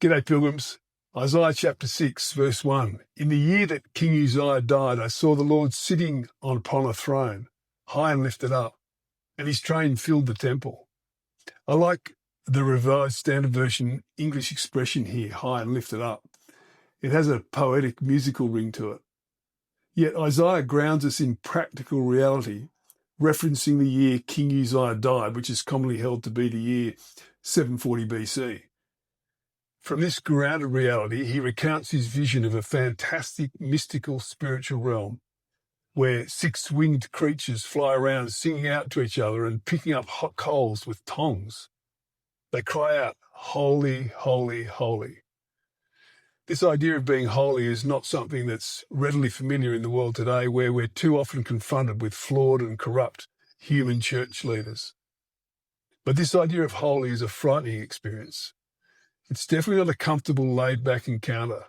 G'day, pilgrims. Isaiah chapter 6, verse 1. In the year that King Uzziah died, I saw the Lord sitting upon a throne, high and lifted up, and his train filled the temple. I like the Revised Standard Version English expression here, high and lifted up. It has a poetic musical ring to it. Yet Isaiah grounds us in practical reality, referencing the year King Uzziah died, which is commonly held to be the year 740 BC. From this grounded reality, he recounts his vision of a fantastic, mystical, spiritual realm where six-winged creatures fly around singing out to each other and picking up hot coals with tongs. They cry out, "Holy, holy, holy." This idea of being holy is not something that's readily familiar in the world today, where we're too often confronted with flawed and corrupt human church leaders. But this idea of holy is a frightening experience. It's definitely not a comfortable, laid-back encounter.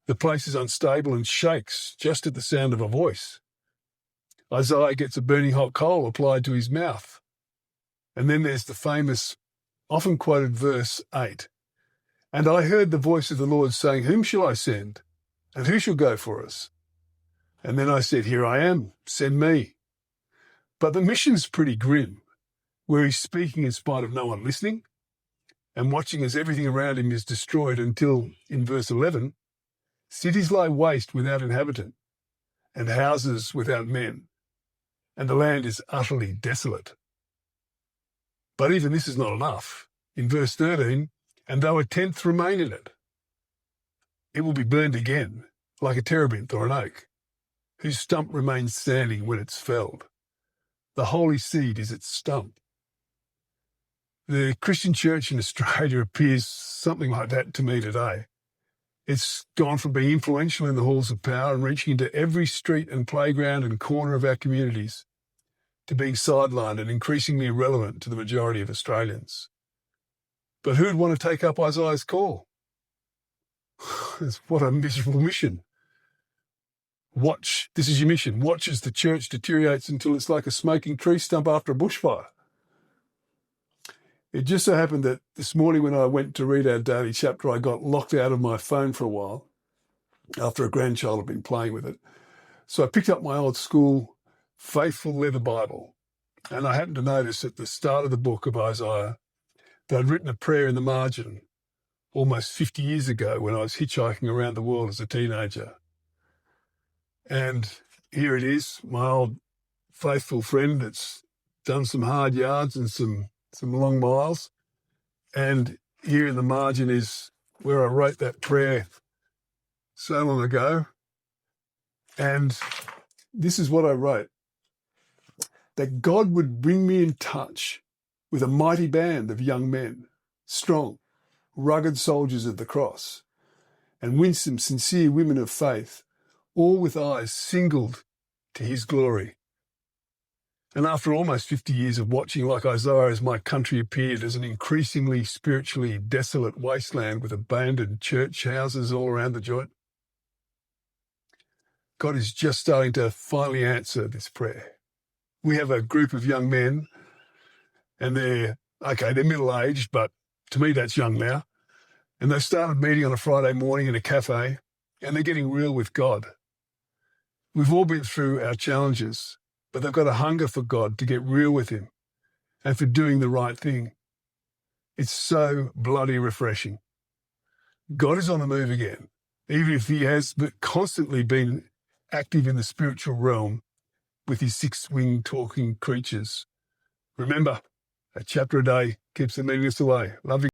The place is unstable and shakes just at the sound of a voice. Isaiah gets a burning hot coal applied to his mouth. And then there's the famous, often quoted verse 8. And I heard the voice of the Lord saying, "Whom shall I send? And who shall go for us?" And then I said, "Here I am, send me." But the mission's pretty grim, where he's speaking in spite of no one listening, and watching as everything around him is destroyed until, in verse 11, cities lie waste without inhabitant, and houses without men, and the land is utterly desolate. But even this is not enough. In verse 13, and though a tenth remain in it, it will be burned again, like a terebinth or an oak, whose stump remains standing when it's felled. The holy seed is its stump. The Christian church in Australia appears something like that to me today. It's gone from being influential in the halls of power and reaching into every street and playground and corner of our communities to being sidelined and increasingly irrelevant to the majority of Australians. But who'd want to take up Isaiah's call? What a miserable mission. Watch, this is your mission. Watch as the church deteriorates until it's like a smoking tree stump after a bushfire. It just so happened that this morning when I went to read our daily chapter, I got locked out of my phone for a while after a grandchild had been playing with it. So I picked up my old school faithful leather Bible, and I happened to notice at the start of the book of Isaiah that I'd written a prayer in the margin almost 50 years ago when I was hitchhiking around the world as a teenager. And here it is, my old faithful friend that's done some hard yards and some long miles. And here in the margin is where I wrote that prayer so long ago. And this is what I wrote: that God would bring me in touch with a mighty band of young men, strong, rugged soldiers of the cross, and winsome, sincere women of faith, all with eyes singled to his glory. And after almost 50 years of watching like Isaiah as my country appeared as an increasingly spiritually desolate wasteland with abandoned church houses all around the joint, God is just starting to finally answer this prayer. We have a group of young men, and they're middle-aged, but to me that's young now. And they started meeting on a Friday morning in a cafe, and they're getting real with God. We've all been through our challenges, but they've got a hunger for God to get real with him and for doing the right thing. It's so bloody refreshing. God is on the move again, even if he has constantly been active in the spiritual realm with his six-winged talking creatures. Remember, a chapter a day keeps the meaningless away. Love you.